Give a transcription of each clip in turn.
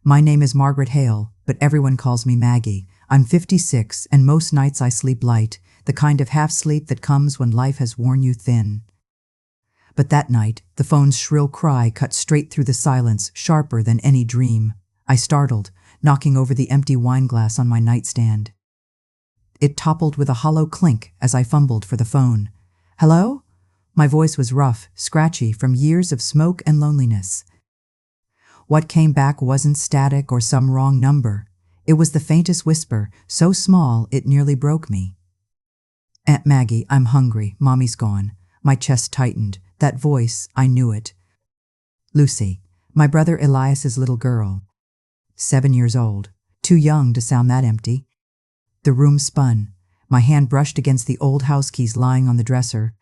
My name is Margaret Hail, but everyone calls me Maggie. I'm 56, and most nights I sleep light, the kind of half-sleep that comes when life has worn you thin. But that night, the phone's shrill cry cut straight through the silence, sharper than any dream. I startled, knocking over the empty wine glass on my nightstand. It toppled with a hollow clink as I fumbled for the phone. "Hello?" My voice was rough, scratchy from years of smoke and loneliness. What came back wasn't static or some wrong number. It was the faintest whisper, so small it nearly broke me. "Aunt Maggie, I'm hungry. Mommy's gone." My chest tightened. That voice, I knew it. Lucy, my brother Elias's little girl. 7 years old. Too young to sound that empty. The room spun. My hand brushed against the old house keys lying on the dresser.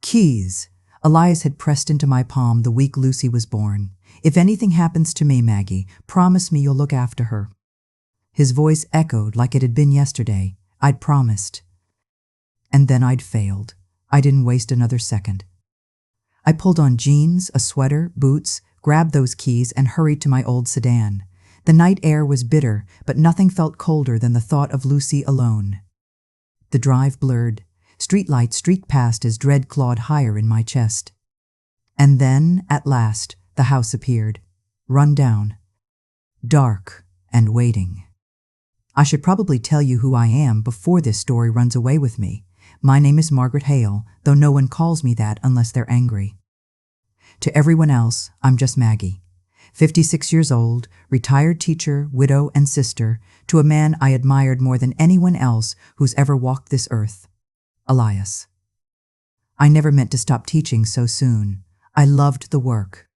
Keys! Elias had pressed into my palm the week Lucy was born. "If anything happens to me, Maggie, promise me you'll look after her." His voice echoed like it had been yesterday. I'd promised. And then I'd failed. I didn't waste another second. I pulled on jeans, a sweater, boots, grabbed those keys, and hurried to my old sedan. The night air was bitter, but nothing felt colder than the thought of Lucy alone. The drive blurred. Streetlights streaked past as dread clawed higher in my chest. And then, at last, the house appeared. Run down. Dark and waiting. I should probably tell you who I am before this story runs away with me. My name is Margaret Hail, though no one calls me that unless they're angry. To everyone else, I'm just Maggie. 56 years old, retired teacher, widow, and sister to a man I admired more than anyone else who's ever walked this earth. Elias. I never meant to stop teaching so soon. I loved the work.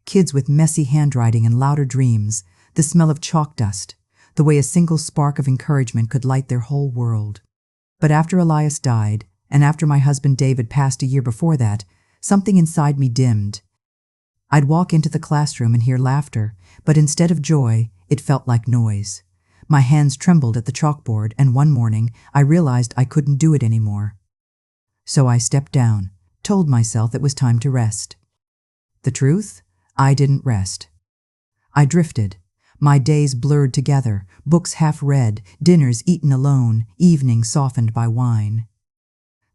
Kids with messy handwriting and louder dreams, the smell of chalk dust, the way a single spark of encouragement could light their whole world. But after Elias died, and after my husband David passed a year before that, something inside me dimmed. I'd walk into the classroom and hear laughter, but instead of joy, it felt like noise. My hands trembled at the chalkboard, and one morning I realized I couldn't do it anymore. So I stepped down, told myself it was time to rest. The truth? I didn't rest. I drifted. My days blurred together, books half read, dinners eaten alone, evenings softened by wine.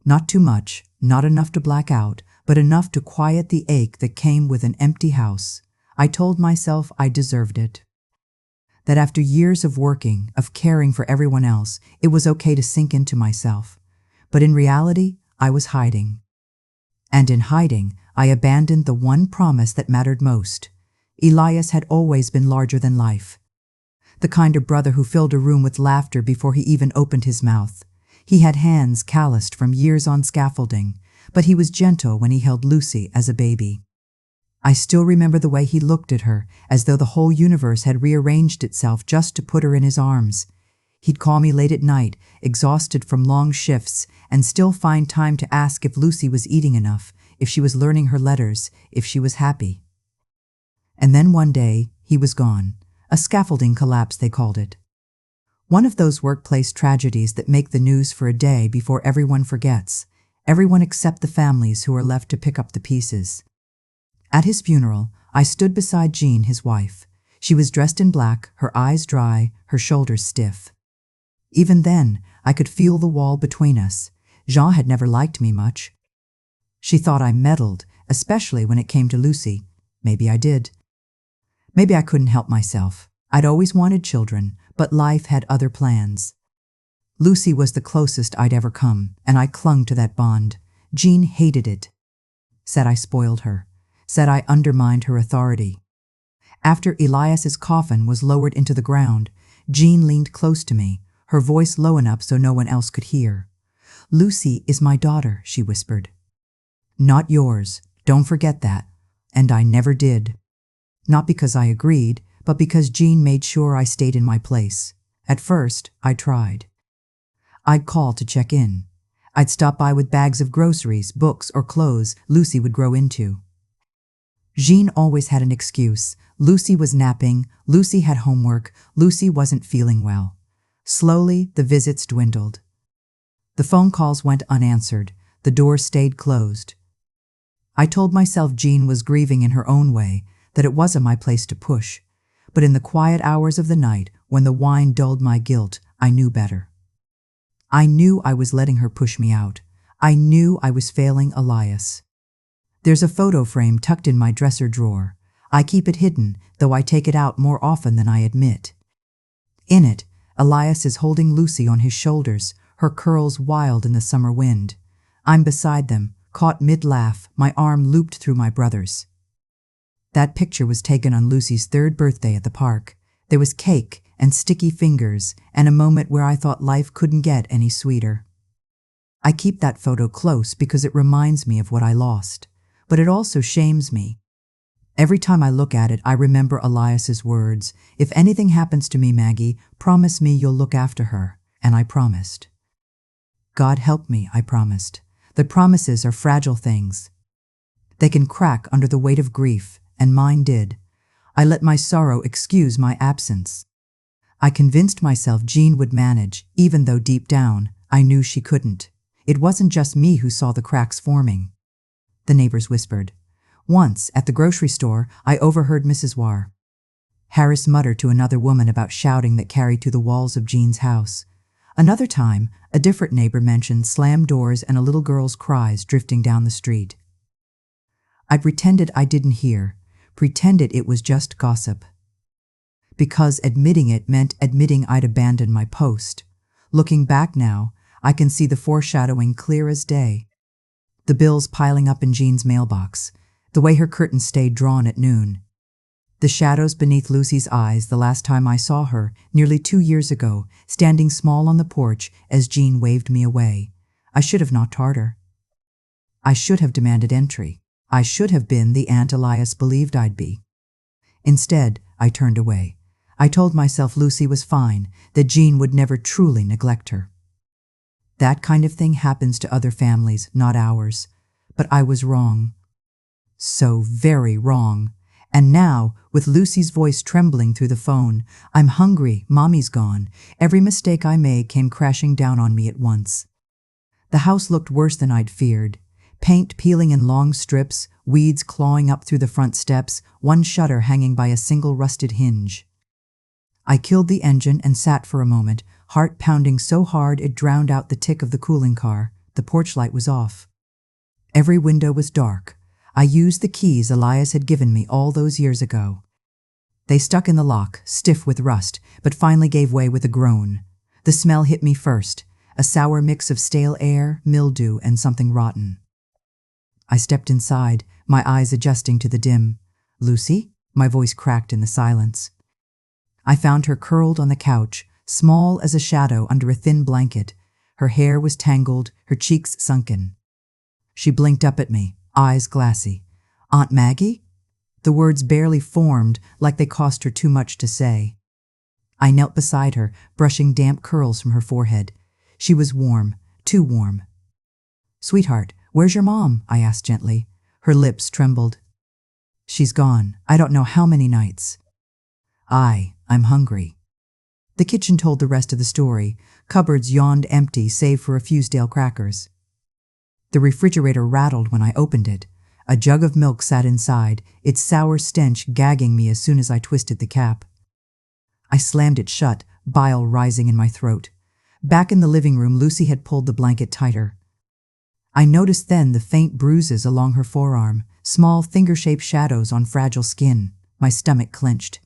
Not too much, not enough to black out, but enough to quiet the ache that came with an empty house. I told myself I deserved it. That after years of working, of caring for everyone else, it was okay to sink into myself. But in reality, I was hiding. And in hiding, I abandoned the one promise that mattered most. Elias had always been larger than life. The kind of brother who filled a room with laughter before he even opened his mouth. He had hands calloused from years on scaffolding, but he was gentle when he held Lucy as a baby. I still remember the way he looked at her, as though the whole universe had rearranged itself just to put her in his arms. He'd call me late at night, exhausted from long shifts, and still find time to ask if Lucy was eating enough, if she was learning her letters, if she was happy. And then one day, he was gone. A scaffolding collapse, they called it. One of those workplace tragedies that make the news for a day before everyone forgets. Everyone except the families who are left to pick up the pieces. At his funeral, I stood beside Jean, his wife. She was dressed in black, her eyes dry, her shoulders stiff. Even then, I could feel the wall between us. Jean had never liked me much. She thought I meddled, especially when it came to Lucy. Maybe I did. Maybe I couldn't help myself. I'd always wanted children, but life had other plans. Lucy was the closest I'd ever come, and I clung to that bond. Jean hated it. Said I spoiled her. Said I undermined her authority. After Elias's coffin was lowered into the ground, Jean leaned close to me, her voice low enough so no one else could hear. "Lucy is my daughter," she whispered. "Not yours. Don't forget that." And I never did. Not because I agreed, but because Jean made sure I stayed in my place. At first, I tried. I'd call to check in. I'd stop by with bags of groceries, books, or clothes Lucy would grow into. Jean always had an excuse. Lucy was napping, Lucy had homework, Lucy wasn't feeling well. Slowly, the visits dwindled. The phone calls went unanswered. The door stayed closed. I told myself Jean was grieving in her own way, that it wasn't my place to push. But in the quiet hours of the night, when the wine dulled my guilt, I knew better. I knew I was letting her push me out. I knew I was failing Elias. There's a photo frame tucked in my dresser drawer. I keep it hidden, though I take it out more often than I admit. In it, Elias is holding Lucy on his shoulders, her curls wild in the summer wind. I'm beside them, caught mid-laugh, my arm looped through my brother's. That picture was taken on Lucy's 3rd birthday at the park. There was cake and sticky fingers, and a moment where I thought life couldn't get any sweeter. I keep that photo close because it reminds me of what I lost, but it also shames me. Every time I look at it, I remember Elias's words, "If anything happens to me, Maggie, promise me you'll look after her." And I promised. God help me, I promised. The promises are fragile things. They can crack under the weight of grief, and mine did. I let my sorrow excuse my absence. I convinced myself Jean would manage, even though deep down, I knew she couldn't. It wasn't just me who saw the cracks forming. The neighbors whispered. Once, at the grocery store, I overheard Mrs. Harris mutter to another woman about shouting that carried to the walls of Jean's house. Another time, a different neighbor mentioned slammed doors and a little girl's cries drifting down the street. I pretended I didn't hear, pretended it was just gossip. Because admitting it meant admitting I'd abandoned my post. Looking back now, I can see the foreshadowing clear as day. The bills piling up in Jean's mailbox, the way her curtains stayed drawn at noon. The shadows beneath Lucy's eyes the last time I saw her, nearly 2 years ago, standing small on the porch as Jean waved me away. I should have knocked harder. I should have demanded entry. I should have been the Aunt Elias believed I'd be. Instead, I turned away. I told myself Lucy was fine, that Jean would never truly neglect her. That kind of thing happens to other families, not ours. But I was wrong. So very wrong. And now, with Lucy's voice trembling through the phone, "I'm hungry, Mommy's gone." Every mistake I made came crashing down on me at once. The house looked worse than I'd feared. Paint peeling in long strips, weeds clawing up through the front steps, one shutter hanging by a single rusted hinge. I killed the engine and sat for a moment, heart pounding so hard it drowned out the tick of the cooling car. The porch light was off. Every window was dark. I used the keys Elias had given me all those years ago. They stuck in the lock, stiff with rust, but finally gave way with a groan. The smell hit me first, a sour mix of stale air, mildew, and something rotten. I stepped inside, my eyes adjusting to the dim. "Lucy?" My voice cracked in the silence. I found her curled on the couch, small as a shadow under a thin blanket. Her hair was tangled, her cheeks sunken. She blinked up at me, eyes glassy. "Aunt Maggie?" The words barely formed, like they cost her too much to say. I knelt beside her, brushing damp curls from her forehead. She was warm, too warm. "Sweetheart, where's your mom?" I asked gently. Her lips trembled. "She's gone. I don't know how many nights." I'm hungry." The kitchen told the rest of the story. Cupboards yawned empty save for a few stale crackers. The refrigerator rattled when I opened it. A jug of milk sat inside, its sour stench gagging me as soon as I twisted the cap. I slammed it shut, bile rising in my throat. Back in the living room, Lucy had pulled the blanket tighter. I noticed then the faint bruises along her forearm, small finger-shaped shadows on fragile skin. My stomach clenched.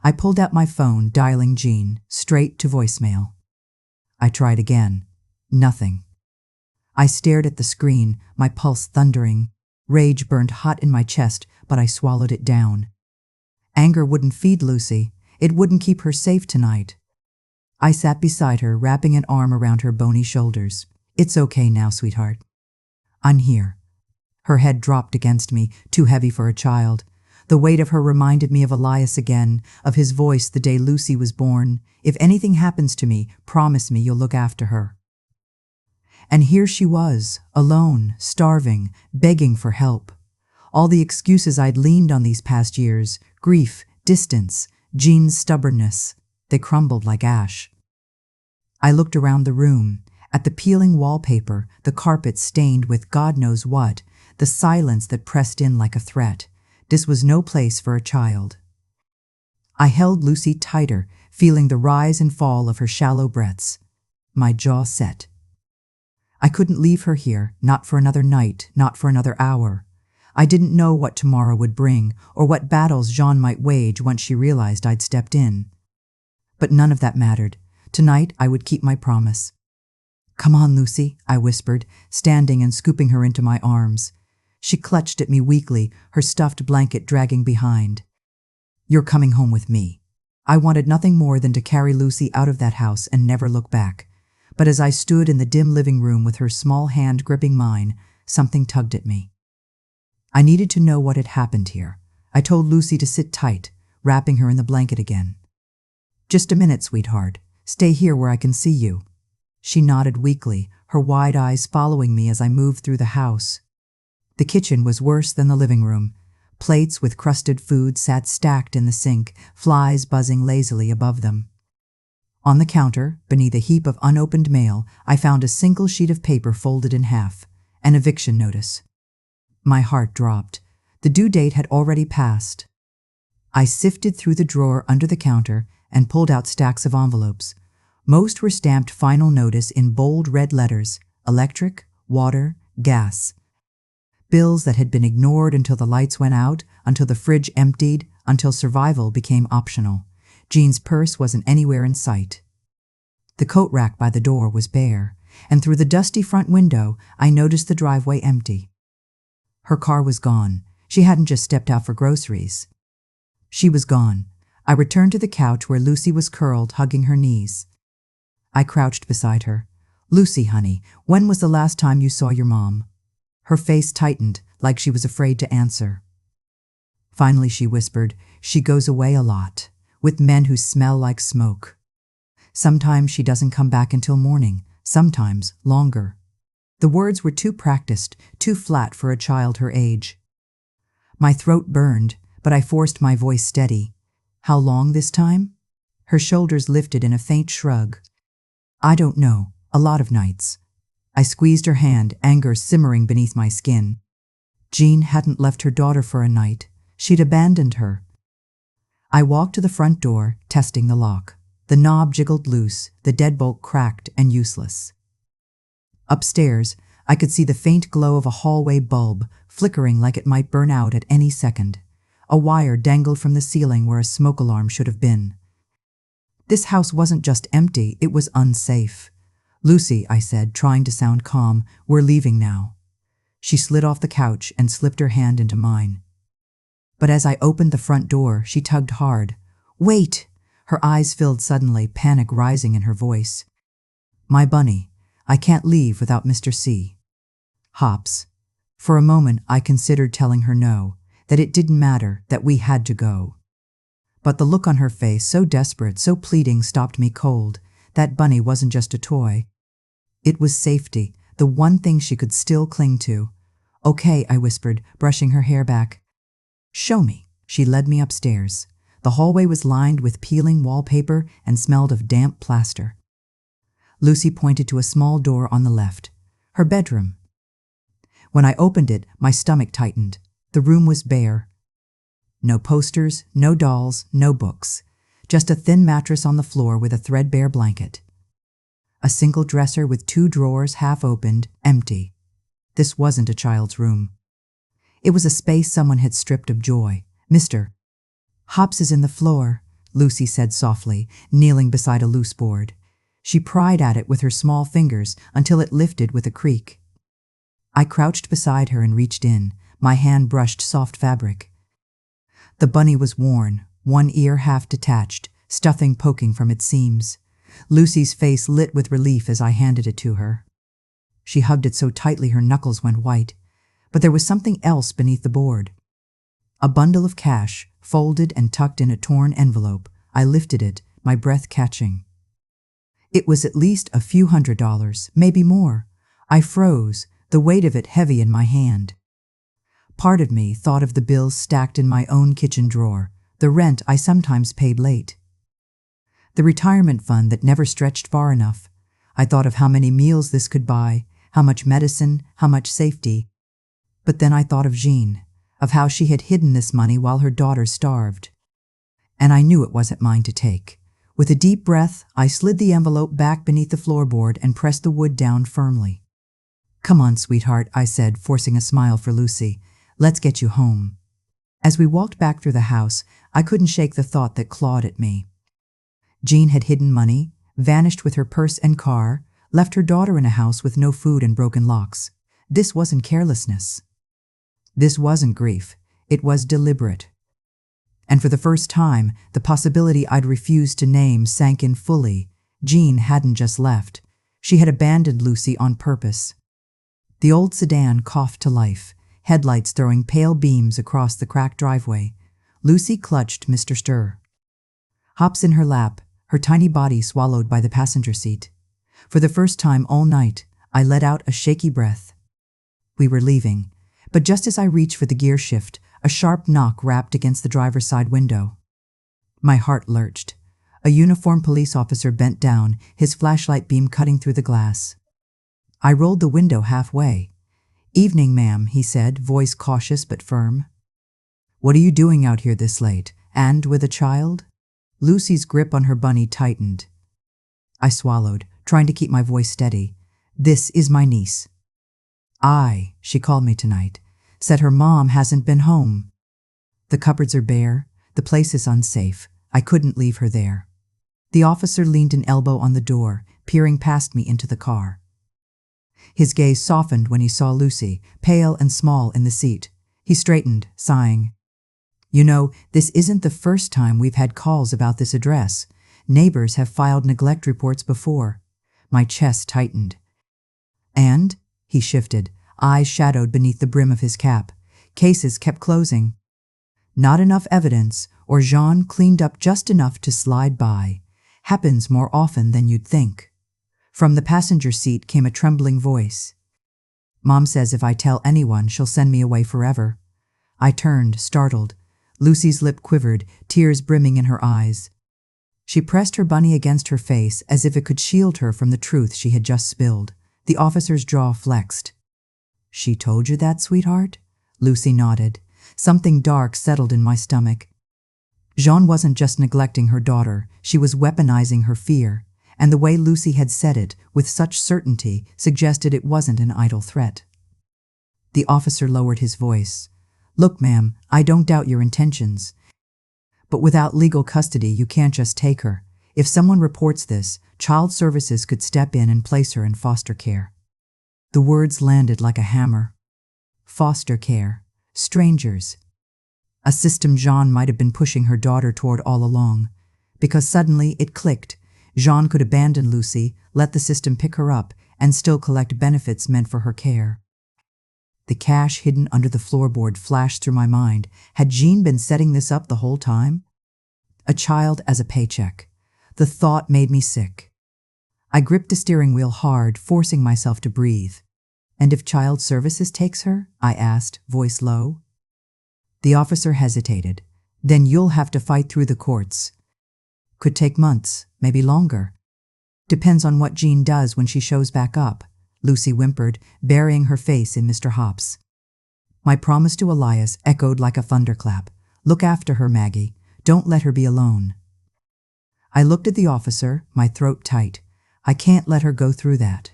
I pulled out my phone, dialing Jean, straight to voicemail. I tried again. Nothing. I stared at the screen, my pulse thundering. Rage burned hot in my chest, but I swallowed it down. Anger wouldn't feed Lucy. It wouldn't keep her safe tonight. I sat beside her, wrapping an arm around her bony shoulders. "It's okay now, sweetheart. I'm here." Her head dropped against me, too heavy for a child. The weight of her reminded me of Elias again, of his voice the day Lucy was born. "If anything happens to me, promise me you'll look after her." And here she was, alone, starving, begging for help. All the excuses I'd leaned on these past years, grief, distance, Jean's stubbornness, they crumbled like ash. I looked around the room, at the peeling wallpaper, the carpet stained with God knows what, the silence that pressed in like a threat. This was no place for a child. I held Lucy tighter, feeling the rise and fall of her shallow breaths. My jaw set. I couldn't leave her here, not for another night, not for another hour. I didn't know what tomorrow would bring, or what battles Jean might wage once she realized I'd stepped in. But none of that mattered. Tonight I would keep my promise. "Come on, Lucy," I whispered, standing and scooping her into my arms. She clutched at me weakly, her stuffed blanket dragging behind. "You're coming home with me." I wanted nothing more than to carry Lucy out of that house and never look back. But as I stood in the dim living room with her small hand gripping mine, something tugged at me. I needed to know what had happened here. I told Lucy to sit tight, wrapping her in the blanket again. "Just a minute, sweetheart. Stay here where I can see you." She nodded weakly, her wide eyes following me as I moved through the house. The kitchen was worse than the living room. Plates with crusted food sat stacked in the sink, flies buzzing lazily above them. On the counter, beneath a heap of unopened mail, I found a single sheet of paper folded in half, an eviction notice. My heart dropped. The due date had already passed. I sifted through the drawer under the counter and pulled out stacks of envelopes. Most were stamped final notice in bold red letters: electric, water, gas. Bills that had been ignored until the lights went out, until the fridge emptied, until survival became optional. Jean's purse wasn't anywhere in sight. The coat rack by the door was bare, and through the dusty front window I noticed the driveway empty. Her car was gone. She hadn't just stepped out for groceries. She was gone. I returned to the couch where Lucy was curled, hugging her knees. I crouched beside her. "Lucy, honey, when was the last time you saw your mom?" Her face tightened, like she was afraid to answer. Finally she whispered, "She goes away a lot, with men who smell like smoke. Sometimes she doesn't come back until morning, sometimes longer." The words were too practiced, too flat for a child her age. My throat burned, but I forced my voice steady. "How long this time?" Her shoulders lifted in a faint shrug. "I don't know. A lot of nights." I squeezed her hand, anger simmering beneath my skin. Jean hadn't left her daughter for a night. She'd abandoned her. I walked to the front door, testing the lock. The knob jiggled loose, the deadbolt cracked and useless. Upstairs, I could see the faint glow of a hallway bulb, flickering like it might burn out at any second. A wire dangled from the ceiling where a smoke alarm should have been. This house wasn't just empty, it was unsafe. "Lucy," I said, trying to sound calm, "we're leaving now." She slid off the couch and slipped her hand into mine. But as I opened the front door, she tugged hard. "Wait!" Her eyes filled suddenly, panic rising in her voice. "My bunny, I can't leave without Mr. C. Hops." For a moment, I considered telling her no, that it didn't matter, that we had to go. But the look on her face, so desperate, so pleading, stopped me cold. That bunny wasn't just a toy. It was safety, the one thing she could still cling to. "Okay," I whispered, brushing her hair back. "Show me." She led me upstairs. The hallway was lined with peeling wallpaper and smelled of damp plaster. Lucy pointed to a small door on the left. Her bedroom. When I opened it, my stomach tightened. The room was bare. No posters, no dolls, no books. Just a thin mattress on the floor with a threadbare blanket. A single dresser with 2 drawers half opened, empty. This wasn't a child's room. It was a space someone had stripped of joy. "Mr. Hops is in the floor," Lucy said softly, kneeling beside a loose board. She pried at it with her small fingers until it lifted with a creak. I crouched beside her and reached in. My hand brushed soft fabric. The bunny was worn, one ear half detached, stuffing poking from its seams. Lucy's face lit with relief as I handed it to her. She hugged it so tightly her knuckles went white. But there was something else beneath the board. A bundle of cash, folded and tucked in a torn envelope. I lifted it, my breath catching. It was at least a few $100s, maybe more. I froze, the weight of it heavy in my hand. Part of me thought of the bills stacked in my own kitchen drawer, the rent I sometimes paid late, the retirement fund that never stretched far enough. I thought of how many meals this could buy, how much medicine, how much safety. But then I thought of Jean, of how she had hidden this money while her daughter starved. and I knew it wasn't mine to take. With a deep breath, I slid the envelope back beneath the floorboard and pressed the wood down firmly. "Come on, sweetheart," I said, forcing a smile for Lucy. "Let's get you home." As we walked back through the house, I couldn't shake the thought that clawed at me. Jean had hidden money, vanished with her purse and car, left her daughter in a house with no food and broken locks. This wasn't carelessness. This wasn't grief. It was deliberate. And for the first time, the possibility I'd refused to name sank in fully. Jean hadn't just left. She had abandoned Lucy on purpose. The old sedan coughed to life, headlights throwing pale beams across the cracked driveway. Lucy clutched Mr. Stir. Hops in her lap, her tiny body swallowed by the passenger seat. For the first time all night, I let out a shaky breath. We were leaving, but just as I reached for the gear shift, a sharp knock rapped against the driver's side window. My heart lurched. A uniformed police officer bent down, his flashlight beam cutting through the glass. I rolled the window halfway. "Evening, ma'am," he said, voice cautious but firm. "What are you doing out here this late, and with a child?" Lucy's grip on her bunny tightened. I swallowed, trying to keep my voice steady. "This is my niece." She called me tonight. Said her mom hasn't been home. The cupboards are bare. The place is unsafe. I couldn't leave her there. The officer leaned an elbow on the door, peering past me into the car. His gaze softened when he saw Lucy, pale and small in the seat. He straightened, sighing. "You know, this isn't the first time we've had calls about this address. Neighbors have filed neglect reports before." My chest tightened. "And?" He shifted, eyes shadowed beneath the brim of his cap. "Cases kept closing. Not enough evidence, or Jean cleaned up just enough to slide by. Happens more often than you'd think." From the passenger seat came a trembling voice. "Mom says if I tell anyone, she'll send me away forever." I turned, startled. Lucy's lip quivered, tears brimming in her eyes. She pressed her bunny against her face as if it could shield her from the truth she had just spilled. The officer's jaw flexed. "She told you that, sweetheart?" Lucy nodded. Something dark settled in my stomach. Jean wasn't just neglecting her daughter, she was weaponizing her fear, and the way Lucy had said it, with such certainty, suggested it wasn't an idle threat. The officer lowered his voice. "Look, ma'am, I don't doubt your intentions. But without legal custody, you can't just take her. If someone reports this, child services could step in and place her in foster care." The words landed like a hammer. Foster care. Strangers. A system Jean might have been pushing her daughter toward all along. Because suddenly it clicked. Jean could abandon Lucy, let the system pick her up, and still collect benefits meant for her care. The cash hidden under the floorboard flashed through my mind. Had Jean been setting this up the whole time? A child as a paycheck. The thought made me sick. I gripped the steering wheel hard, forcing myself to breathe. "And if child services takes her?" I asked, voice low. The officer hesitated. "Then you'll have to fight through the courts. Could take months, maybe longer. Depends on what Jean does when she shows back up," Lucy whimpered, burying her face in Mr. Hop's. My promise to Elias echoed like a thunderclap. "Look after her, Maggie. Don't let her be alone." I looked at the officer, my throat tight. I can't let her go through that.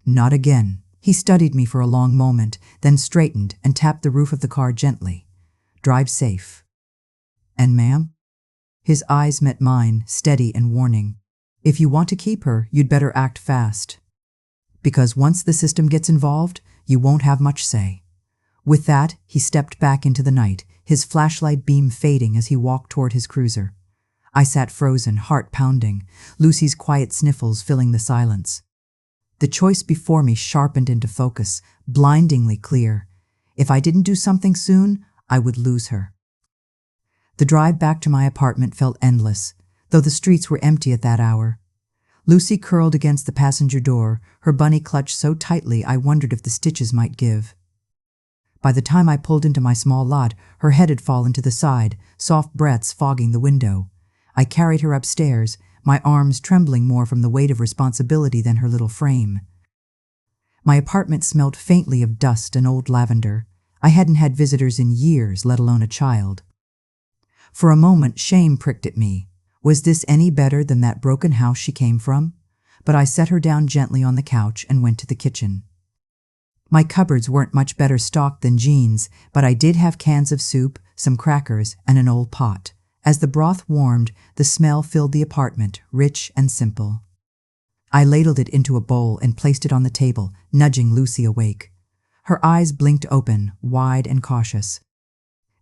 Not again. He studied me for a long moment, then straightened and tapped the roof of the car gently. "Drive safe." "And ma'am?" His eyes met mine, steady and warning. "If you want to keep her, you'd better act fast. Because once the system gets involved, you won't have much say." With that, he stepped back into the night, his flashlight beam fading as he walked toward his cruiser. I sat frozen, heart pounding, Lucy's quiet sniffles filling the silence. The choice before me sharpened into focus, blindingly clear. If I didn't do something soon, I would lose her. The drive back to my apartment felt endless, though the streets were empty at that hour. Lucy curled against the passenger door, her bunny clutched so tightly I wondered if the stitches might give. By the time I pulled into my small lot, her head had fallen to the side, soft breaths fogging the window. I carried her upstairs, my arms trembling more from the weight of responsibility than her little frame. My apartment smelled faintly of dust and old lavender. I hadn't had visitors in years, let alone a child. For a moment, shame pricked at me. Was this any better than that broken house she came from? But I set her down gently on the couch and went to the kitchen. My cupboards weren't much better stocked than Jean's, but I did have cans of soup, some crackers, and an old pot. As the broth warmed, the smell filled the apartment, rich and simple. I ladled it into a bowl and placed it on the table, nudging Lucy awake. Her eyes blinked open, wide and cautious.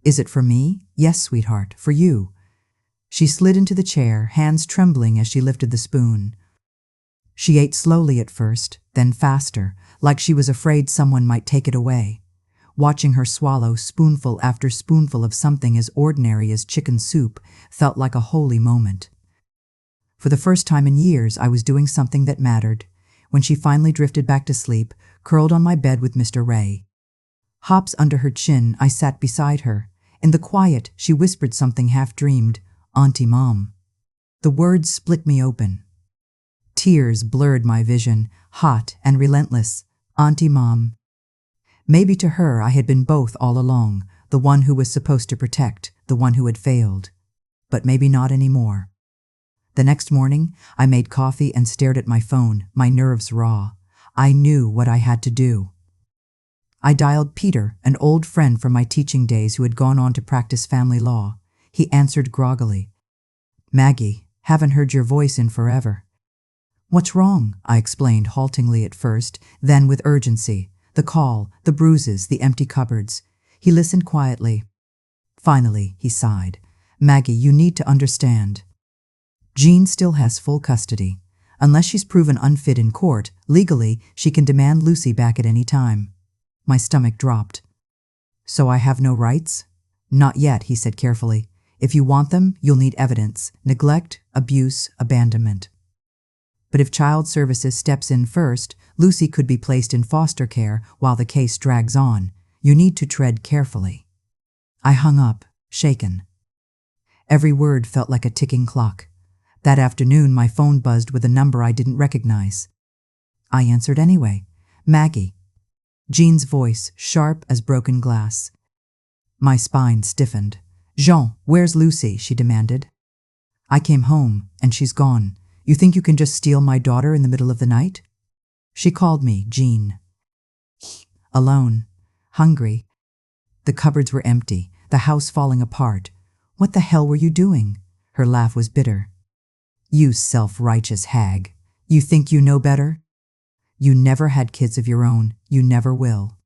"Is it for me?" "Yes, sweetheart, for you." She slid into the chair, hands trembling as she lifted the spoon. She ate slowly at first, then faster, like she was afraid someone might take it away. Watching her swallow spoonful after spoonful of something as ordinary as chicken soup felt like a holy moment. For the first time in years, I was doing something that mattered. When she finally drifted back to sleep, curled on my bed with Mr. Ray. Hops under her chin, I sat beside her. In the quiet, she whispered something half-dreamed, "Auntie Mom." The words split me open. Tears blurred my vision, hot and relentless. Auntie Mom. Maybe to her I had been both all along, the one who was supposed to protect, the one who had failed. But maybe not anymore. The next morning, I made coffee and stared at my phone, my nerves raw. I knew what I had to do. I dialed Peter, an old friend from my teaching days who had gone on to practice family law. He answered groggily. "Maggie, haven't heard your voice in forever." "What's wrong?" I explained haltingly at first, then with urgency. The call, the bruises, the empty cupboards. He listened quietly. Finally, he sighed. "Maggie, you need to understand. Jean still has full custody. Unless she's proven unfit in court, legally, she can demand Lucy back at any time." My stomach dropped. "So I have no rights?" "Not yet," he said carefully. "If you want them, you'll need evidence. Neglect, abuse, abandonment. But if Child Services steps in first, Lucy could be placed in foster care while the case drags on. You need to tread carefully." I hung up, shaken. Every word felt like a ticking clock. That afternoon, my phone buzzed with a number I didn't recognize. I answered anyway. "Maggie." Jean's voice, sharp as broken glass. My spine stiffened. "Jean, where's Lucy?" she demanded. "I came home, and she's gone. You think you can just steal my daughter in the middle of the night?" She called me Jean. Alone. Hungry. The cupboards were empty, the house falling apart. "What the hell were you doing?" Her laugh was bitter. "You self-righteous hag. You think you know better? You never had kids of your own. You never will."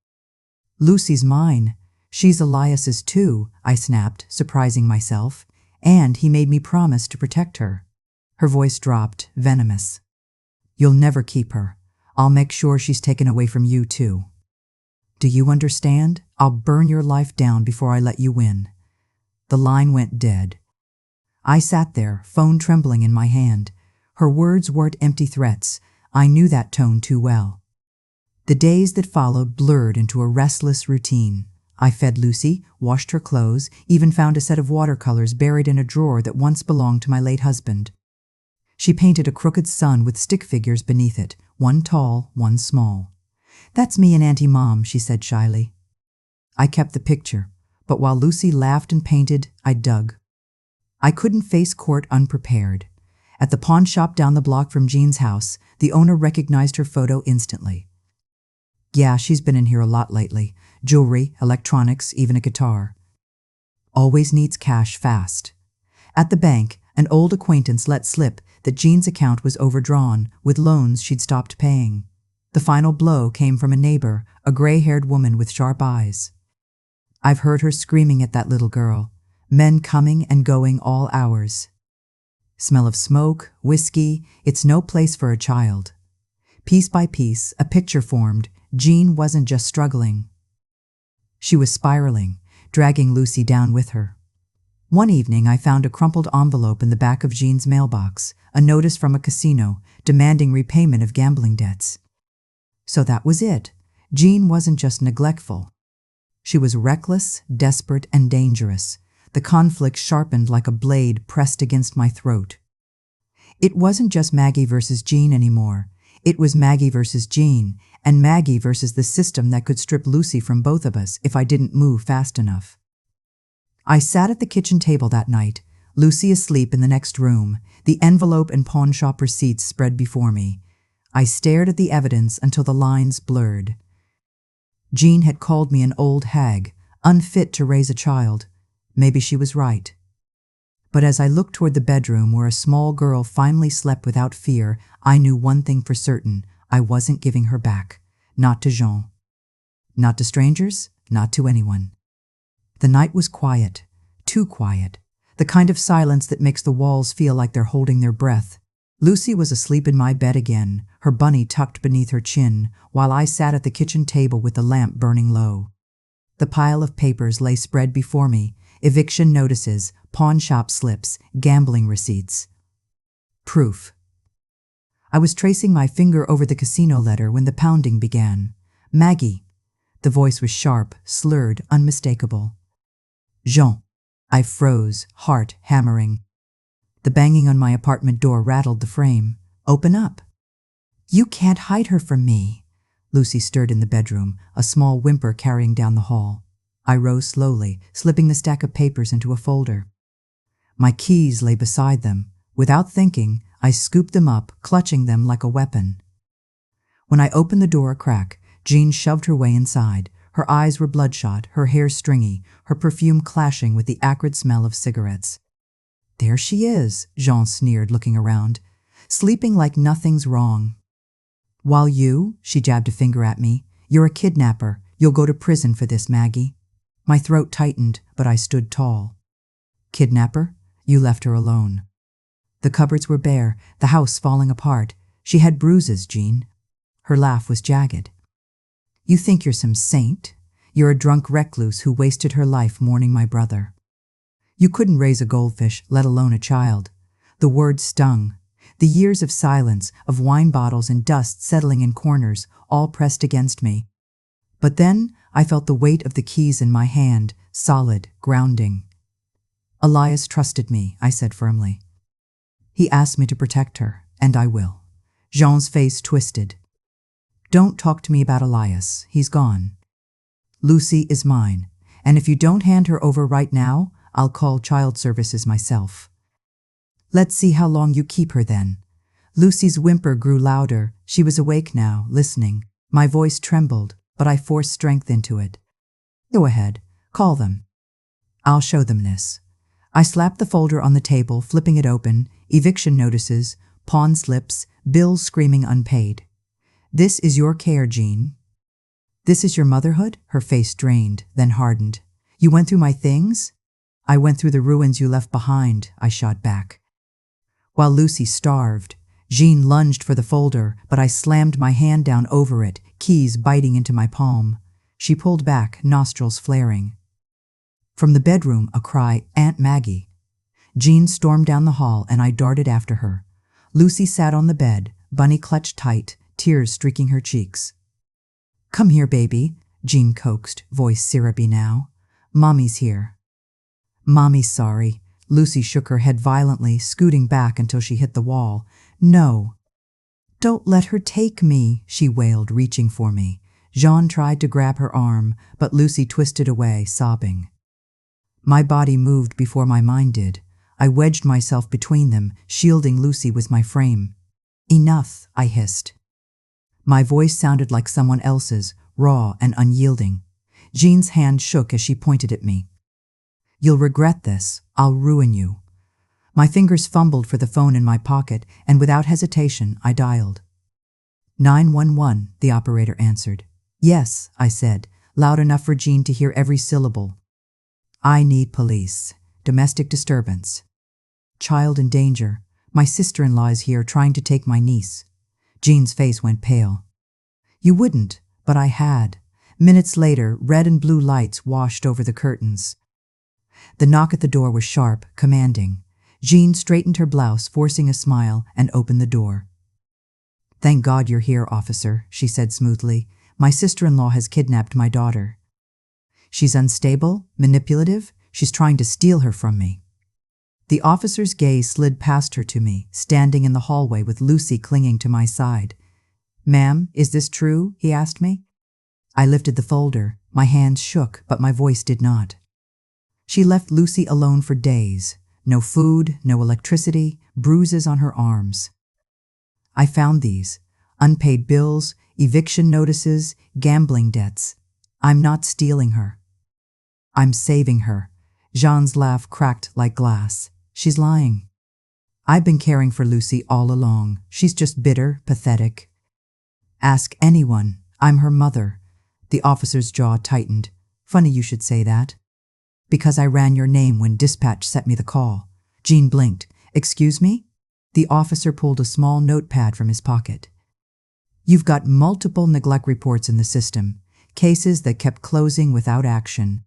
"Lucy's mine. She's Elias's too," I snapped, surprising myself. "And he made me promise to protect her." Her voice dropped, venomous. "You'll never keep her. I'll make sure she's taken away from you too. Do you understand? I'll burn your life down before I let you win." The line went dead. I sat there, phone trembling in my hand. Her words weren't empty threats. I knew that tone too well. The days that followed blurred into a restless routine. I fed Lucy, washed her clothes, even found a set of watercolors buried in a drawer that once belonged to my late husband. She painted a crooked sun with stick figures beneath it, one tall, one small. "That's me and Auntie Mom," she said shyly. I kept the picture, but while Lucy laughed and painted, I dug. I couldn't face court unprepared. At the pawn shop down the block from Jean's house, the owner recognized her photo instantly. "Yeah, she's been in here a lot lately. Jewelry, electronics, even a guitar. Always needs cash fast." At the bank, an old acquaintance let slip that Jean's account was overdrawn, with loans she'd stopped paying. The final blow came from a neighbor, a gray-haired woman with sharp eyes. I've heard her screaming at that little girl. Men coming and going all hours. Smell of smoke, whiskey, it's no place for a child. Piece by piece, a picture formed. Jean wasn't just struggling. She was spiraling, dragging Lucy down with her. One evening, I found a crumpled envelope in the back of Jean's mailbox, a notice from a casino demanding repayment of gambling debts. So that was it. Jean wasn't just neglectful. She was reckless, desperate, and dangerous. The conflict sharpened like a blade pressed against my throat. It wasn't just Maggie versus Jean anymore. It was Maggie versus Jean, and Maggie versus the system that could strip Lucy from both of us if I didn't move fast enough. I sat at the kitchen table that night, Lucy asleep in the next room, the envelope and pawnshop receipts spread before me. I stared at the evidence until the lines blurred. Jean had called me an old hag, unfit to raise a child. Maybe she was right. But as I looked toward the bedroom where a small girl finally slept without fear, I knew one thing for certain: I wasn't giving her back. Not to Jean. Not to strangers, not to anyone. The night was quiet, too quiet, the kind of silence that makes the walls feel like they're holding their breath. Lucy was asleep in my bed again, her bunny tucked beneath her chin, while I sat at the kitchen table with the lamp burning low. The pile of papers lay spread before me: eviction notices, pawnshop slips, gambling receipts. Proof. I was tracing my finger over the casino letter when the pounding began. Maggie. The voice was sharp, slurred, unmistakable. Jean. I froze, heart hammering. The banging on my apartment door rattled the frame. Open up. You can't hide her from me. Lucy stirred in the bedroom, a small whimper carrying down the hall. I rose slowly, slipping the stack of papers into a folder. My keys lay beside them. Without thinking, I scooped them up, clutching them like a weapon. When I opened the door a crack, Jean shoved her way inside. Her eyes were bloodshot, her hair stringy, her perfume clashing with the acrid smell of cigarettes. There she is, Jean sneered, looking around, sleeping like nothing's wrong. While you, she jabbed a finger at me, you're a kidnapper. You'll go to prison for this, Maggie. My throat tightened, but I stood tall. Kidnapper? You left her alone. The cupboards were bare, the house falling apart. She had bruises, Jean. Her laugh was jagged. You think you're some saint? You're a drunk recluse who wasted her life mourning my brother. You couldn't raise a goldfish, let alone a child. The words stung. The years of silence, of wine bottles and dust settling in corners, all pressed against me. But then I felt the weight of the keys in my hand, solid, grounding. Elias trusted me, I said firmly. He asked me to protect her, and I will. Jean's face twisted. Don't talk to me about Elias. He's gone. Lucy is mine, and if you don't hand her over right now, I'll call child services myself. Let's see how long you keep her then. Lucy's whimper grew louder. She was awake now, listening. My voice trembled, but I forced strength into it. Go ahead. Call them. I'll show them this. I slapped the folder on the table, flipping it open. Eviction notices, pawn slips, bills screaming unpaid. This is your care, Jean. This is your motherhood? Her face drained, then hardened. You went through my things? I went through the ruins you left behind, I shot back. While Lucy starved, Jean lunged for the folder, but I slammed my hand down over it, keys biting into my palm. She pulled back, nostrils flaring. From the bedroom, a cry, Aunt Maggie. Jean stormed down the hall, and I darted after her. Lucy sat on the bed, bunny clutched tight, tears streaking her cheeks. Come here, baby, Jean coaxed, voice syrupy now. Mommy's here. Mommy's sorry. Lucy shook her head violently, scooting back until she hit the wall. No. Don't let her take me, she wailed, reaching for me. Jean tried to grab her arm, but Lucy twisted away, sobbing. My body moved before my mind did. I wedged myself between them, shielding Lucy with my frame. Enough, I hissed. My voice sounded like someone else's, raw and unyielding. Jean's hand shook as she pointed at me. You'll regret this. I'll ruin you. My fingers fumbled for the phone in my pocket, and without hesitation, I dialed. 911, the operator answered. Yes, I said, loud enough for Jean to hear every syllable. I need police. Domestic disturbance. Child in danger. My sister-in-law is here trying to take my niece. Jean's face went pale. You wouldn't, but I had. Minutes later, red and blue lights washed over the curtains. The knock at the door was sharp, commanding. Jean straightened her blouse, forcing a smile, and opened the door. Thank God you're here, officer, she said smoothly. My sister-in-law has kidnapped my daughter. She's unstable, manipulative. She's trying to steal her from me. The officer's gaze slid past her to me, standing in the hallway with Lucy clinging to my side. Ma'am, is this true? He asked me. I lifted the folder. My hands shook, but my voice did not. She left Lucy alone for days. No food, no electricity, bruises on her arms. I found these. Unpaid bills, eviction notices, gambling debts. I'm not stealing her. I'm saving her. Jean's laugh cracked like glass. She's lying. I've been caring for Lucy all along. She's just bitter, pathetic. Ask anyone. I'm her mother. The officer's jaw tightened. Funny you should say that. Because I ran your name when dispatch sent me the call. Jean blinked. Excuse me? The officer pulled a small notepad from his pocket. You've got multiple neglect reports in the system, cases that kept closing without action.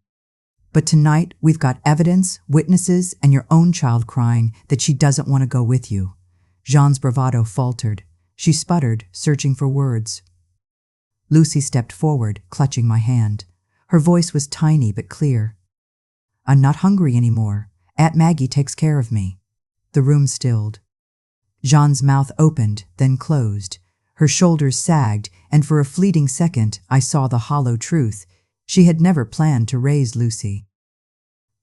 But tonight we've got evidence, witnesses, and your own child crying that she doesn't want to go with you. Jean's bravado faltered. She sputtered, searching for words. Lucy stepped forward, clutching my hand. Her voice was tiny but clear. I'm not hungry anymore. Aunt Maggie takes care of me. The room stilled. Jean's mouth opened, then closed. Her shoulders sagged, and for a fleeting second I saw the hollow truth. She had never planned to raise Lucy.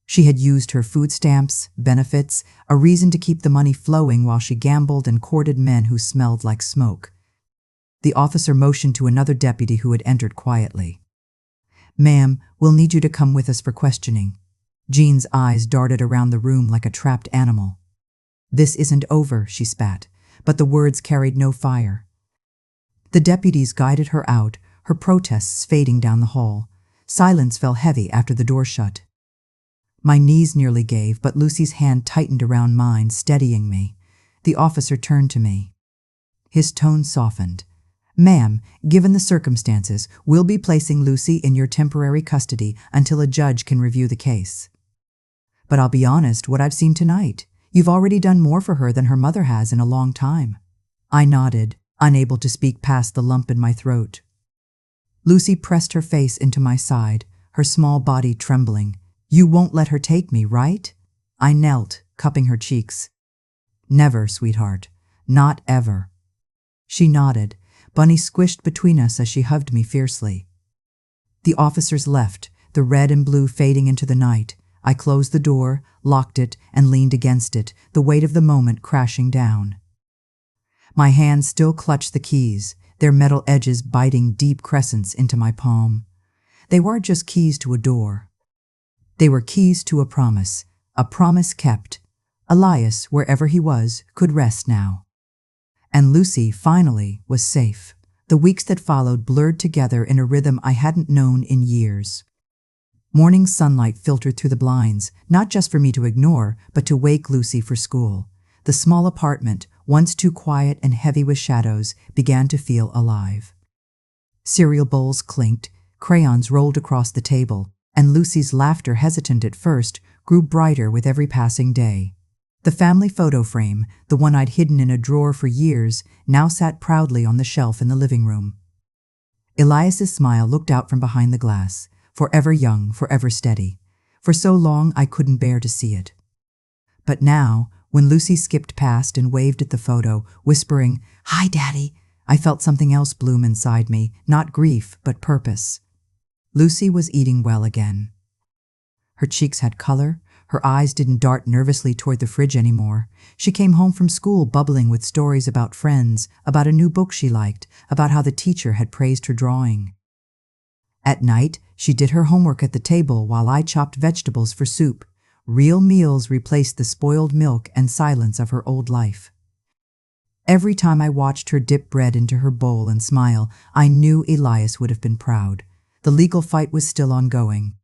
She had used her food stamps, benefits, a reason to keep the money flowing while she gambled and courted men who smelled like smoke. The officer motioned to another deputy who had entered quietly. Ma'am, we'll need you to come with us for questioning. Jean's eyes darted around the room like a trapped animal. This isn't over, she spat, but the words carried no fire. The deputies guided her out, her protests fading down the hall. Silence fell heavy after the door shut. My knees nearly gave, but Lucy's hand tightened around mine, steadying me. The officer turned to me. His tone softened. Ma'am, given the circumstances, we'll be placing Lucy in your temporary custody until a judge can review the case. But I'll be honest, what I've seen tonight, you've already done more for her than her mother has in a long time. I nodded, unable to speak past the lump in my throat. Lucy pressed her face into my side, her small body trembling. You won't let her take me, right? I knelt, cupping her cheeks. Never, sweetheart. Not ever. She nodded, Bunny squished between us as she hugged me fiercely. The officers left, the red and blue fading into the night. I closed the door, locked it, and leaned against it, the weight of the moment crashing down. My hands still clutched the keys, their metal edges biting deep crescents into my palm. They weren't just keys to a door. They were keys to a promise kept. Elias, wherever he was, could rest now. And Lucy, finally, was safe. The weeks that followed blurred together in a rhythm I hadn't known in years. Morning sunlight filtered through the blinds, not just for me to ignore, but to wake Lucy for school. The small apartment, once too quiet and heavy with shadows, began to feel alive. Cereal bowls clinked, crayons rolled across the table, and Lucy's laughter, hesitant at first, grew brighter with every passing day. The family photo frame, the one I'd hidden in a drawer for years, now sat proudly on the shelf in the living room. Elias's smile looked out from behind the glass, forever young, forever steady. For so long I couldn't bear to see it. But now, when Lucy skipped past and waved at the photo, whispering, "Hi, Daddy," I felt something else bloom inside me, not grief, but purpose. Lucy was eating well again. Her cheeks had color, her eyes didn't dart nervously toward the fridge anymore. She came home from school bubbling with stories about friends, about a new book she liked, about how the teacher had praised her drawing. At night, she did her homework at the table while I chopped vegetables for soup. Real meals replaced the spoiled milk and silence of her old life. Every time I watched her dip bread into her bowl and smile, I knew Elias would have been proud. The legal fight was still ongoing.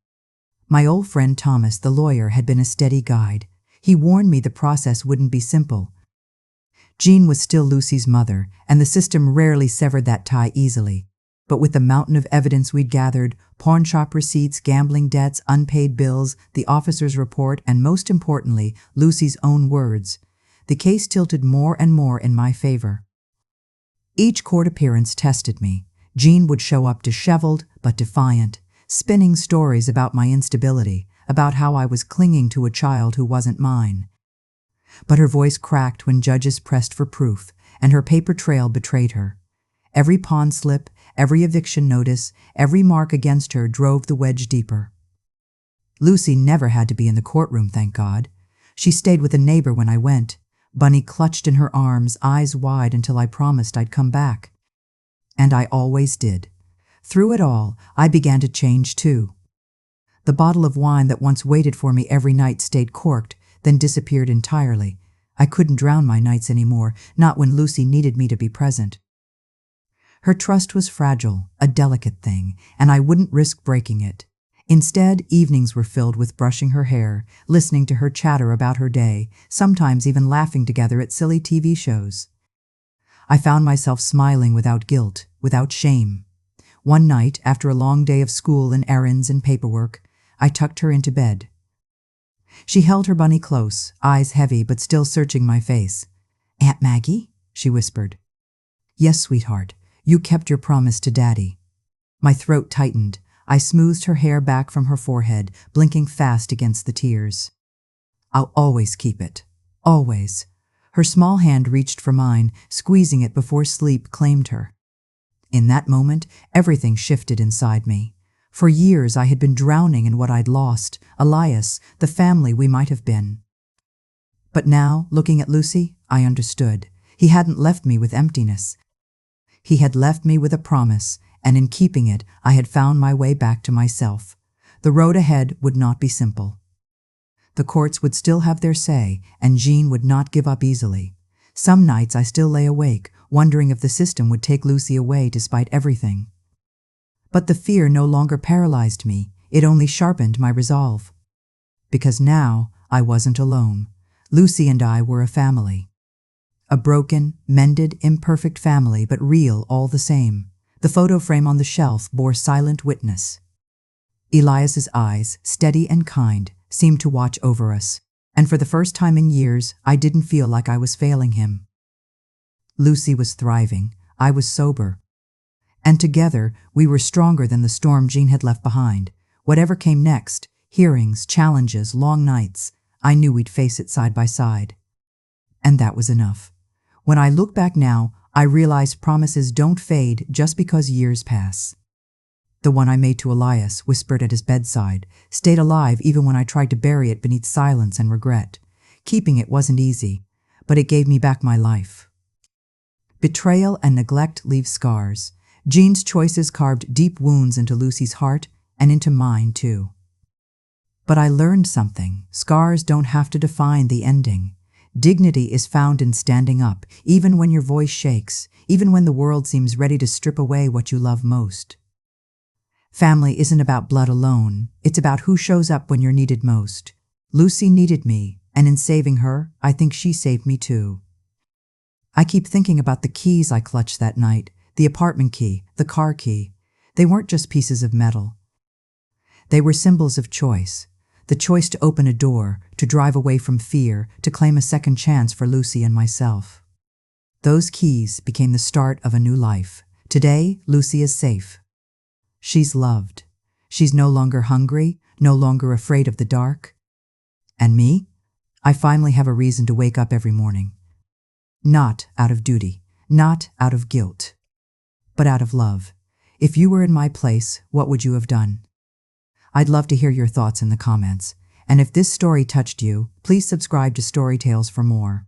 My old friend Thomas, the lawyer, had been a steady guide. He warned me the process wouldn't be simple. Jean was still Lucy's mother, and the system rarely severed that tie easily. But with the mountain of evidence we'd gathered, pawn shop receipts, gambling debts, unpaid bills, the officer's report, and most importantly, Lucy's own words, the case tilted more and more in my favor. Each court appearance tested me. Jean would show up disheveled but defiant, spinning stories about my instability, about how I was clinging to a child who wasn't mine. But her voice cracked when judges pressed for proof, and her paper trail betrayed her. Every pawn slip, every eviction notice, every mark against her drove the wedge deeper. Lucy never had to be in the courtroom, thank God. She stayed with a neighbor when I went, Bunny clutched in her arms, eyes wide until I promised I'd come back. And I always did. Through it all, I began to change too. The bottle of wine that once waited for me every night stayed corked, then disappeared entirely. I couldn't drown my nights anymore, not when Lucy needed me to be present. Her trust was fragile, a delicate thing, and I wouldn't risk breaking it. Instead, evenings were filled with brushing her hair, listening to her chatter about her day, sometimes even laughing together at silly TV shows. I found myself smiling without guilt, without shame. One night, after a long day of school and errands and paperwork, I tucked her into bed. She held her bunny close, eyes heavy but still searching my face. "Aunt Maggie?" she whispered. "Yes, sweetheart. You kept your promise to Daddy." My throat tightened. I smoothed her hair back from her forehead, blinking fast against the tears. "I'll always keep it. Always." Her small hand reached for mine, squeezing it before sleep claimed her. In that moment, everything shifted inside me. For years I had been drowning in what I'd lost, Elias, the family we might have been. But now, looking at Lucy, I understood. He hadn't left me with emptiness. He had left me with a promise, and in keeping it, I had found my way back to myself. The road ahead would not be simple. The courts would still have their say, and Jean would not give up easily. Some nights I still lay awake, wondering if the system would take Lucy away despite everything. But the fear no longer paralyzed me, it only sharpened my resolve. Because now I wasn't alone. Lucy and I were a family. A broken, mended, imperfect family, but real all the same. The photo frame on the shelf bore silent witness. Elias's eyes, steady and kind, seemed to watch over us, and for the first time in years, I didn't feel like I was failing him. Lucy was thriving, I was sober. And together, we were stronger than the storm Jean had left behind. Whatever came next, hearings, challenges, long nights, I knew we'd face it side by side. And that was enough. When I look back now, I realize promises don't fade just because years pass. The one I made to Elias, whispered at his bedside, stayed alive even when I tried to bury it beneath silence and regret. Keeping it wasn't easy, but it gave me back my life. Betrayal and neglect leave scars. Jean's choices carved deep wounds into Lucy's heart and into mine too. But I learned something. Scars don't have to define the ending. Dignity is found in standing up, even when your voice shakes, even when the world seems ready to strip away what you love most. Family isn't about blood alone, it's about who shows up when you're needed most. Lucy needed me, and in saving her, I think she saved me too. I keep thinking about the keys I clutched that night, the apartment key, the car key. They weren't just pieces of metal. They were symbols of choice. The choice to open a door, to drive away from fear, to claim a second chance for Lucy and myself. Those keys became the start of a new life. Today, Lucy is safe. She's loved. She's no longer hungry, no longer afraid of the dark. And me? I finally have a reason to wake up every morning. Not out of duty, not out of guilt, but out of love. If you were in my place, what would you have done? I'd love to hear your thoughts in the comments. And if this story touched you, please subscribe to Story Tales for more.